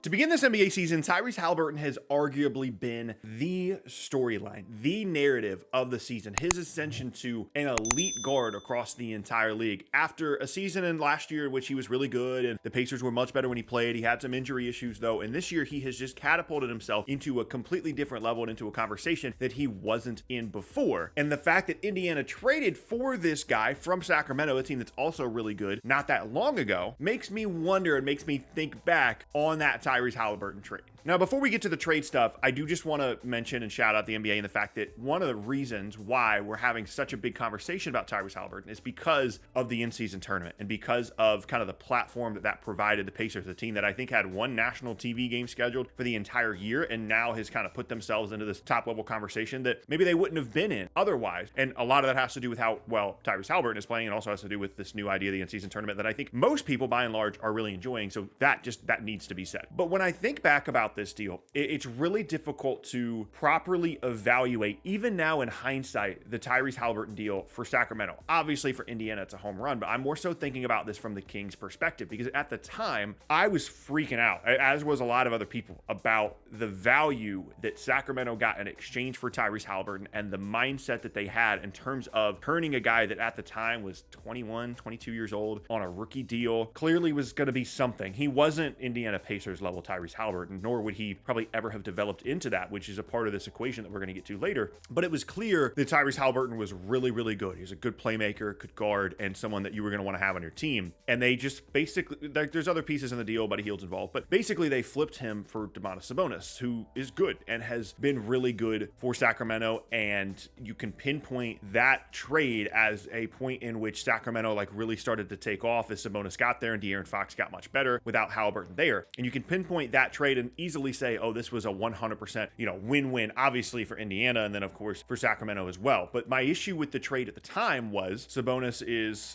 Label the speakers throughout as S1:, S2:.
S1: To begin this NBA season, Tyrese Haliburton has arguably been the storyline, the narrative of the season, his ascension to an elite guard across the entire league. After a season in last year in which he was really good and the Pacers were much better when he played, he had some injury issues though, and this year he has just catapulted himself into a completely different level and into a conversation that he wasn't in before. And the fact that Indiana traded for this guy from Sacramento, a team that's also really good, not that long ago, makes me wonder and makes me think back on that Tyrese Haliburton trade. Now, before we get to the trade stuff, I do just want to mention and shout out the NBA and the fact that one of the reasons why we're having such a big conversation about Tyrese Haliburton is because of the in-season tournament and because of kind of the platform that provided the Pacers, a team that I think had one national TV game scheduled for the entire year and now has kind of put themselves into this top-level conversation that maybe they wouldn't have been in otherwise. And a lot of that has to do with how well Tyrese Haliburton is playing and also has to do with this new idea of the in-season tournament that I think most people, by and large, are really enjoying. So that needs to be said. But when I think back about this deal, it's really difficult to properly evaluate, even now in hindsight, the Tyrese Haliburton deal for Sacramento. Obviously for Indiana, it's a home run, but I'm more so thinking about this from the Kings' perspective because at the time, I was freaking out, as was a lot of other people, about the value that Sacramento got in exchange for Tyrese Haliburton and the mindset that they had in terms of turning a guy that at the time was 21, 22 years old on a rookie deal, clearly was going to be something. He wasn't Indiana Pacers level Tyrese Haliburton, nor would he probably ever have developed into that, which is a part of this equation that we're going to get to later. But it was clear that Tyrese Haliburton was really, really good. He's a good playmaker, good guard, and someone that you were going to want to have on your team. And they just basically, there's other pieces in the deal, Buddy Hield's involved, but basically they flipped him for Domantas Sabonis, who is good and has been really good for Sacramento. And you can pinpoint that trade as a point in which Sacramento really started to take off as Sabonis got there and De'Aaron Fox got much better without Haliburton there. And you can pinpoint that trade and easily say, oh, this was a 100%, win-win, obviously for Indiana, and then of course for Sacramento as well. But my issue with the trade at the time was Sabonis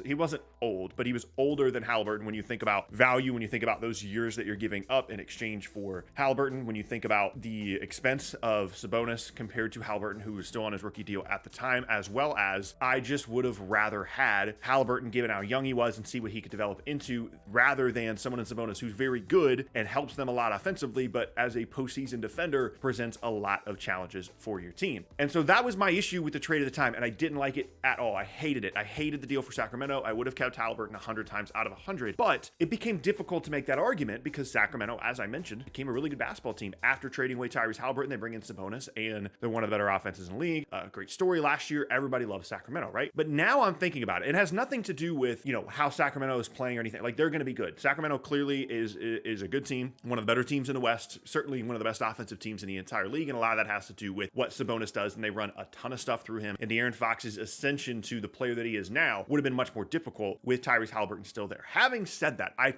S1: he wasn't old, but he was older than Haliburton when you think about value, when you think about those years that you're giving up in exchange for Haliburton, when you think about the expense of Sabonis compared to Haliburton, who was still on his rookie deal at the time, as well as I just would have rather had Haliburton, given how young he was, and see what he could develop into, rather than someone in Sabonis who's very good and helps them a lot offensively, but as a postseason defender presents a lot of challenges for your team. And so that was my issue with the trade at the time, and I didn't like it at all. I hated it. I hated the deal for Sacramento. I would have kept Haliburton 100 times out of 100, but it became difficult to make that argument because Sacramento, as I mentioned, became a really good basketball team. After trading away Tyrese Haliburton, they bring in Sabonis, and they're one of the better offenses in the league. Great story last year. Everybody loves Sacramento, right? But now I'm thinking about it. It has nothing to do with, how Sacramento is playing or anything. They're going to be good. Sacramento clearly is a good team, one of the better teams in the West, certainly one of the best offensive teams in the entire league, and a lot of that has to do with what Sabonis does, and they run a ton of stuff through him. And De'Aaron Fox's ascension to the player that he is now would have been much more difficult with Tyrese Haliburton still there. Having said that, I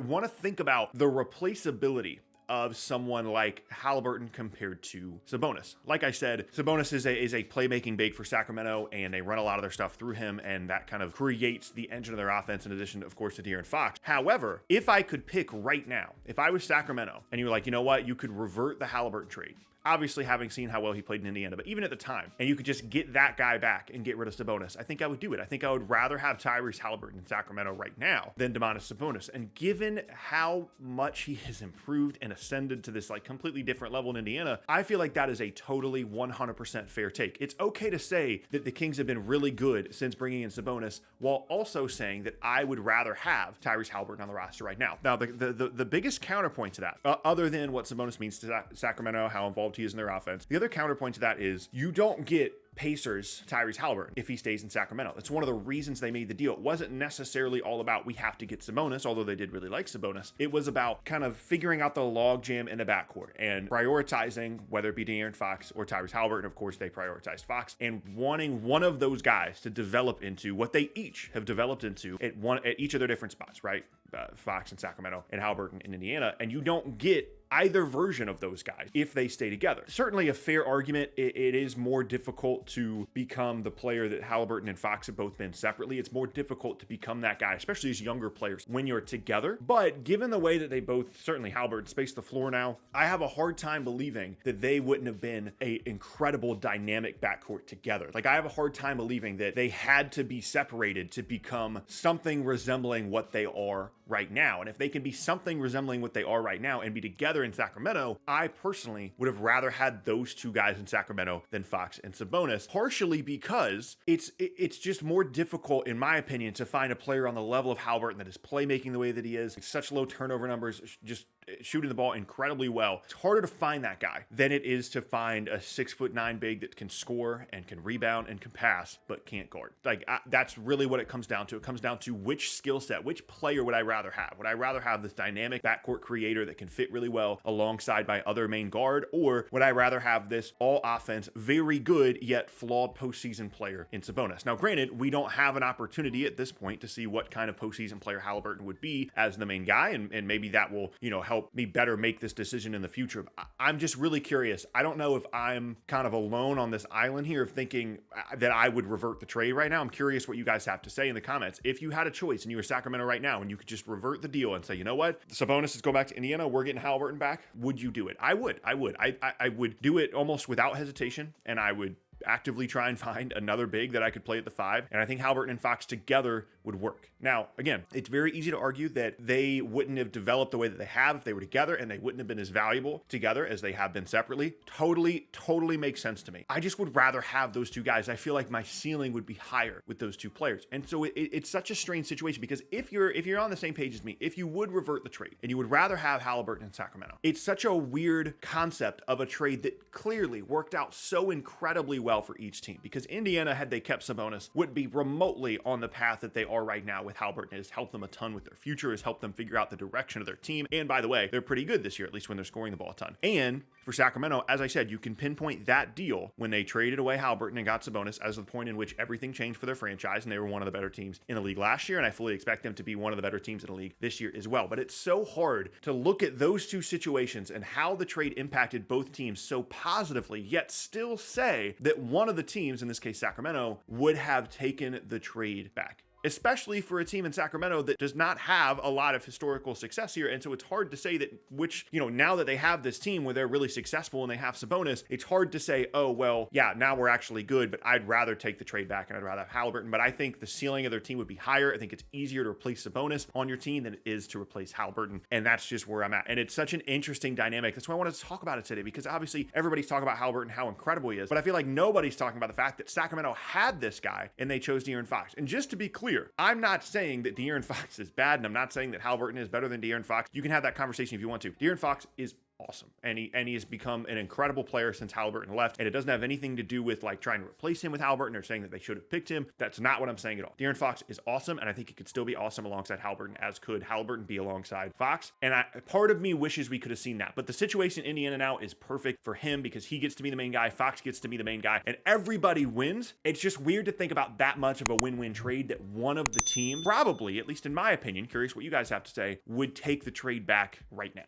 S1: want to think about the replaceability of someone like Haliburton compared to Sabonis. Like I said, Sabonis is a playmaking big for Sacramento, and they run a lot of their stuff through him, and that kind of creates the engine of their offense in addition, of course, to De'Aaron Fox. However, if I could pick right now, if I was Sacramento, and you were like, you know what, you could revert the Haliburton trade, obviously having seen how well he played in Indiana, but even at the time, and you could just get that guy back and get rid of Sabonis, I think I would do it. I think I would rather have Tyrese Haliburton in Sacramento right now than Domantas Sabonis. And given how much he has improved and ascended to this completely different level in Indiana, I feel like that is a totally 100% fair take. It's okay to say that the Kings have been really good since bringing in Sabonis, while also saying that I would rather have Tyrese Haliburton on the roster right now. Now, the biggest counterpoint to that, other than what Sabonis means to Sacramento, how involved he is in their offense, the other counterpoint to that is you don't get Pacers Tyrese Haliburton if he stays in Sacramento. It's one of the reasons they made the deal. It wasn't necessarily all about we have to get Sabonis, although they did really like Sabonis. It was about kind of figuring out the logjam in the backcourt and prioritizing, whether it be De'Aaron Fox or Tyrese Haliburton. Of course, they prioritized Fox, and wanting one of those guys to develop into what they each have developed into at each of their different spots, right? Fox in Sacramento and Haliburton in Indiana, and you don't get either version of those guys if they stay together. Certainly a fair argument. It is more difficult to become the player that Haliburton and Fox have both been separately. It's more difficult to become that guy, especially as younger players, when you're together. But given the way that they both, certainly Haliburton, space the floor now, I have a hard time believing that they wouldn't have been an incredible dynamic backcourt together. I have a hard time believing that they had to be separated to become something resembling what they are right now. And if they can be something resembling what they are right now and be together in Sacramento, I personally would have rather had those two guys in Sacramento than Fox and Sabonis, partially because it's just more difficult, in my opinion, to find a player on the level of Haliburton that is playmaking the way that he is, such low turnover numbers, just shooting the ball incredibly well. It's harder to find that guy than it is to find a 6'9" big that can score and can rebound and can pass, but can't guard. That's really what it comes down to. It comes down to which skill set, which player would I rather have? Would I rather have this dynamic backcourt creator that can fit really well alongside my other main guard, or would I rather have this all offense, very good yet flawed postseason player in Sabonis? Now, granted, we don't have an opportunity at this point to see what kind of postseason player Haliburton would be as the main guy, and maybe that will, help me better make this decision in the future. I'm just really curious. I don't know if I'm kind of alone on this island here of thinking that I would revert the trade right now. I'm curious what you guys have to say in the comments. If you had a choice and you were Sacramento right now and you could just revert the deal and say, you know what, Sabonis is going back to Indiana, we're getting Haliburton back, would you do it? I would. I would do it almost without hesitation, and I would actively try and find another big that I could play at the 5. And I think Haliburton and Fox together would work. Now, again, it's very easy to argue that they wouldn't have developed the way that they have if they were together, and they wouldn't have been as valuable together as they have been separately. Totally makes sense to me. I just would rather have those two guys. I feel like my ceiling would be higher with those two players. And so it's such a strange situation, because if you're on the same page as me, if you would revert the trade and you would rather have Haliburton in Sacramento, it's such a weird concept of a trade that clearly worked out so incredibly well for each team, because Indiana, had they kept Sabonis, would be remotely on the path that they are right now with Haliburton. It has helped them a ton with their future, has helped them figure out the direction of their team. And by the way, they're pretty good this year, at least when they're scoring the ball a ton. And for Sacramento, as I said, you can pinpoint that deal when they traded away Haliburton and got Sabonis as the point in which everything changed for their franchise, and they were one of the better teams in the league last year, and I fully expect them to be one of the better teams in the league this year as well. But it's so hard to look at those two situations and how the trade impacted both teams so positively, yet still say that one of the teams, in this case Sacramento, would have taken the trade back, especially for a team in Sacramento that does not have a lot of historical success here. And so it's hard to say that now that they have this team where they're really successful and they have Sabonis, it's hard to say, oh, well, yeah, now we're actually good, but I'd rather take the trade back and I'd rather have Haliburton. But I think the ceiling of their team would be higher. I think it's easier to replace Sabonis on your team than it is to replace Haliburton. And that's just where I'm at. And it's such an interesting dynamic. That's why I wanted to talk about it today, because obviously everybody's talking about Haliburton, how incredible he is. But I feel like nobody's talking about the fact that Sacramento had this guy and they chose De'Aaron Fox. And just to be clear, I'm not saying that De'Aaron Fox is bad, and I'm not saying that Haliburton is better than De'Aaron Fox. You can have that conversation if you want to. De'Aaron Fox is awesome, and he has become an incredible player since Haliburton left, and it doesn't have anything to do with trying to replace him with Haliburton or saying that they should have picked him. That's not what I'm saying at all. De'Aaron Fox is awesome, and I think he could still be awesome alongside Haliburton, as could Haliburton be alongside Fox. And part of me wishes we could have seen that, but the situation in Indiana now is perfect for him, because he gets to be the main guy, Fox gets to be the main guy, and everybody wins. It's just weird to think about that much of a win-win trade that one of the teams, probably, at least in my opinion, curious what you guys have to say, would take the trade back right now.